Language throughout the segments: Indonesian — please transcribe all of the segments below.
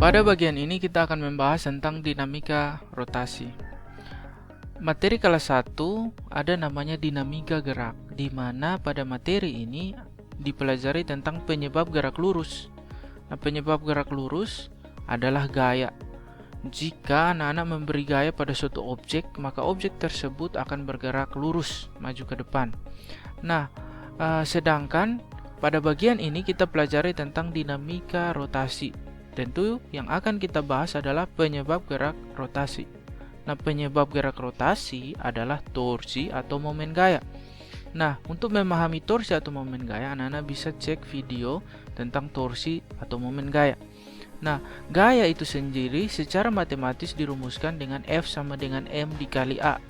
Pada bagian ini kita akan membahas tentang dinamika rotasi. Materi kelas 1 ada namanya dinamika gerak, di mana pada materi ini dipelajari tentang penyebab gerak lurus. Nah, penyebab gerak lurus adalah gaya. Jika anak-anak memberi gaya pada suatu objek, maka objek tersebut akan bergerak lurus, maju ke depan. Nah, sedangkan pada bagian ini kita pelajari tentang dinamika rotasi. Tentu yang akan kita bahas adalah penyebab gerak rotasi. Nah, penyebab gerak rotasi adalah torsi atau momen gaya. Nah, untuk memahami torsi atau momen gaya, anak-anak bisa cek video tentang torsi atau momen gaya. Nah, gaya itu sendiri secara matematis dirumuskan dengan F sama dengan M dikali A.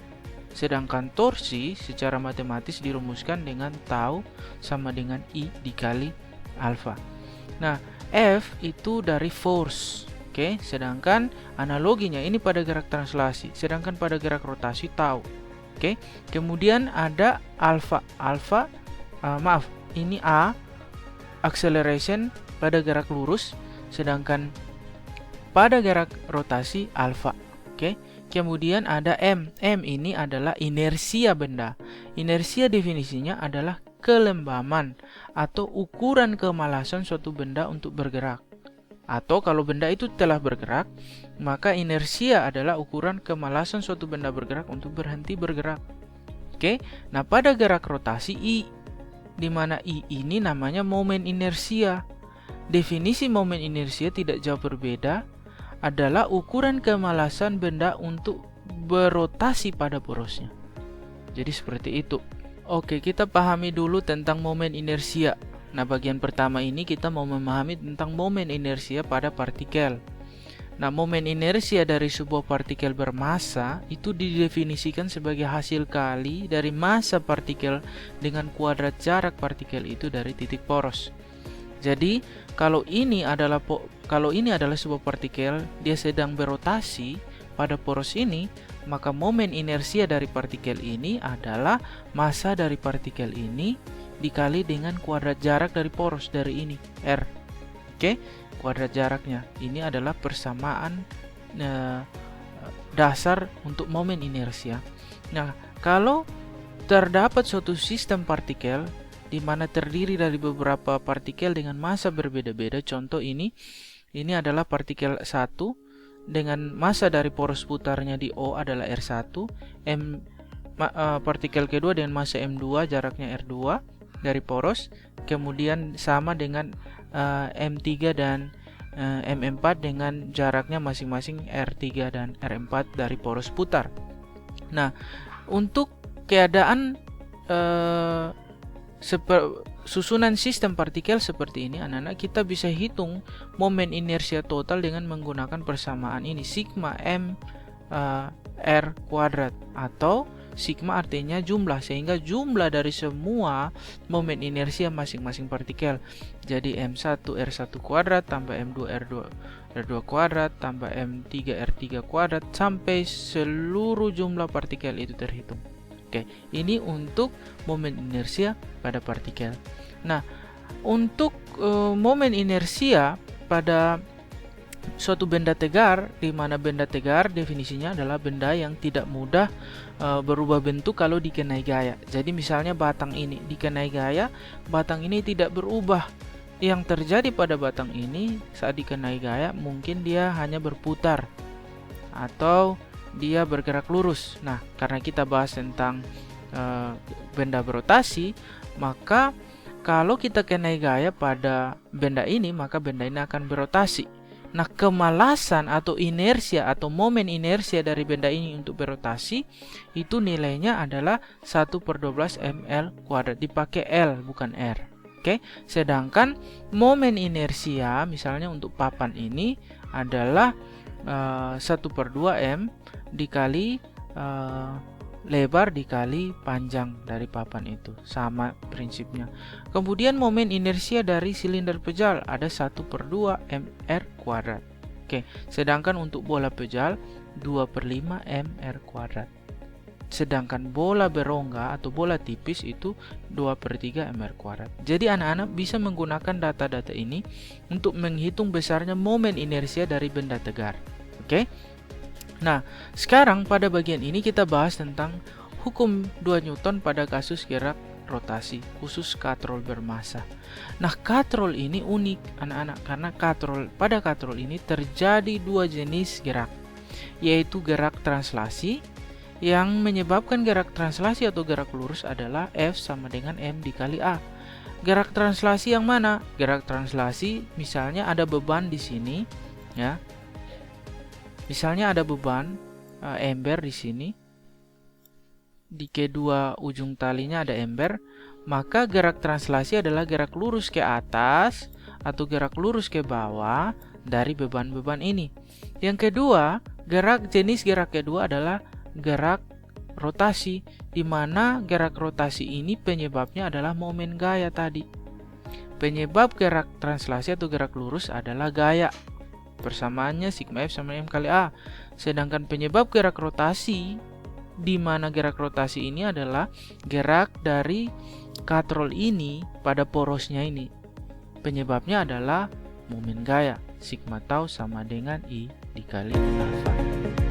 Sedangkan torsi secara matematis dirumuskan dengan tau sama dengan I dikali alfa. Nah, F itu dari force, oke? Sedangkan analoginya ini pada gerak translasi, sedangkan pada gerak rotasi tau, oke? Kemudian ada alfa, ini A, acceleration pada gerak lurus, sedangkan pada gerak rotasi alfa, oke? Kemudian ada M ini adalah inersia benda. Inersia definisinya adalah kelembaman atau ukuran kemalasan suatu benda untuk bergerak. Atau kalau benda itu telah bergerak, maka inersia adalah ukuran kemalasan suatu benda bergerak untuk berhenti bergerak. Oke. Nah, pada gerak rotasi I, di mana I ini namanya momen inersia. Definisi momen inersia tidak jauh berbeda, adalah ukuran kemalasan benda untuk berotasi pada porosnya. Jadi seperti itu. Oke, kita pahami dulu tentang momen inersia. Nah, bagian pertama ini kita mau memahami tentang momen inersia pada partikel. Nah, momen inersia dari sebuah partikel bermassa itu didefinisikan sebagai hasil kali dari massa partikel dengan kuadrat jarak partikel itu dari titik poros. Jadi, kalau ini adalah sebuah partikel, dia sedang berotasi pada poros ini, maka momen inersia dari partikel ini adalah massa dari partikel ini dikali dengan kuadrat jarak dari poros dari ini, R. Oke, kuadrat jaraknya. Ini adalah persamaan dasar untuk momen inersia. Nah, kalau terdapat suatu sistem partikel di mana terdiri dari beberapa partikel dengan massa berbeda-beda. Contoh ini adalah partikel 1 dengan massa dari poros putarnya di O adalah R1, partikel kedua dengan massa M2, jaraknya R2 dari poros, kemudian sama dengan M3 dan M4 dengan jaraknya masing-masing R3 dan R4 dari poros putar. Nah, untuk keadaan susunan sistem partikel seperti ini, anak-anak kita bisa hitung momen inersia total dengan menggunakan persamaan ini, sigma M R kuadrat, atau sigma artinya jumlah, sehingga jumlah dari semua momen inersia masing-masing partikel. Jadi M1 R1 kuadrat tambah M2 R2 kuadrat tambah M3 R3 kuadrat sampai seluruh jumlah partikel itu terhitung. Oke, ini untuk momen inersia pada partikel. Nah, untuk momen inersia pada suatu benda tegar, di mana benda tegar definisinya adalah benda yang tidak mudah berubah bentuk kalau dikenai gaya. Jadi misalnya batang ini dikenai gaya, batang ini tidak berubah. Yang terjadi pada batang ini saat dikenai gaya mungkin dia hanya berputar atau dia bergerak lurus. Nah, karena kita bahas tentang benda berotasi, maka kalau kita kenai gaya pada benda ini, maka benda ini akan berotasi. Nah, kemalasan atau inersia atau momen inersia dari benda ini untuk berotasi itu nilainya adalah 1/12 ml kuadrat, dipakai L bukan R. Oke, sedangkan momen inersia misalnya untuk papan ini adalah 1/2 M dikali lebar dikali panjang dari papan itu, sama prinsipnya. Kemudian momen inersia dari silinder pejal ada 1/2 mr kuadrat. Oke, sedangkan untuk bola pejal 2/5 mr kuadrat. Sedangkan bola berongga atau bola tipis itu 2/3 mr². Jadi anak-anak bisa menggunakan data-data ini untuk menghitung besarnya momen inersia dari benda tegar. Oke? Nah, sekarang pada bagian ini kita bahas tentang hukum 2 Newton pada kasus gerak rotasi, khusus katrol bermassa. Nah, katrol ini unik anak-anak karena pada katrol ini terjadi 2 jenis gerak, yaitu gerak translasi. Yang menyebabkan gerak translasi atau gerak lurus adalah F sama dengan M dikali A. Gerak translasi yang mana? Gerak translasi misalnya ada beban di sini, ya. Misalnya ada beban ember di sini. Di kedua ujung talinya ada ember, maka gerak translasi adalah gerak lurus ke atas atau gerak lurus ke bawah dari beban-beban ini. Yang kedua, jenis gerak kedua adalah gerak rotasi, di mana gerak rotasi ini penyebabnya adalah momen gaya tadi. Penyebab gerak translasi atau gerak lurus adalah gaya. Persamaannya sigma F sama M kali A. Sedangkan penyebab gerak rotasi, di mana gerak rotasi ini adalah gerak dari katrol ini pada porosnya ini. Penyebabnya adalah momen gaya. Sigma tau sama dengan I dikali alfa.